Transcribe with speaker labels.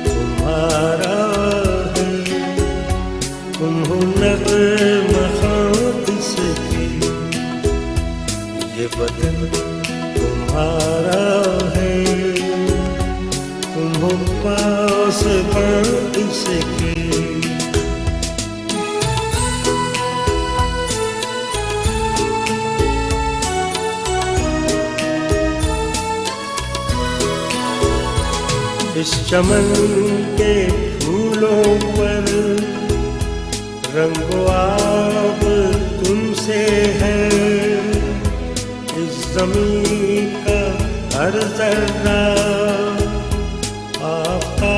Speaker 1: तुम्हारा है। तुम हो नग़्मा किसकी, ये बदन तुम्हारा है। तुम हो पासबान किसकी। इस चमन के फूलों पर रंगो आब तुमसे है। इस ज़मीं का हर ज़र्रा आफ़ताब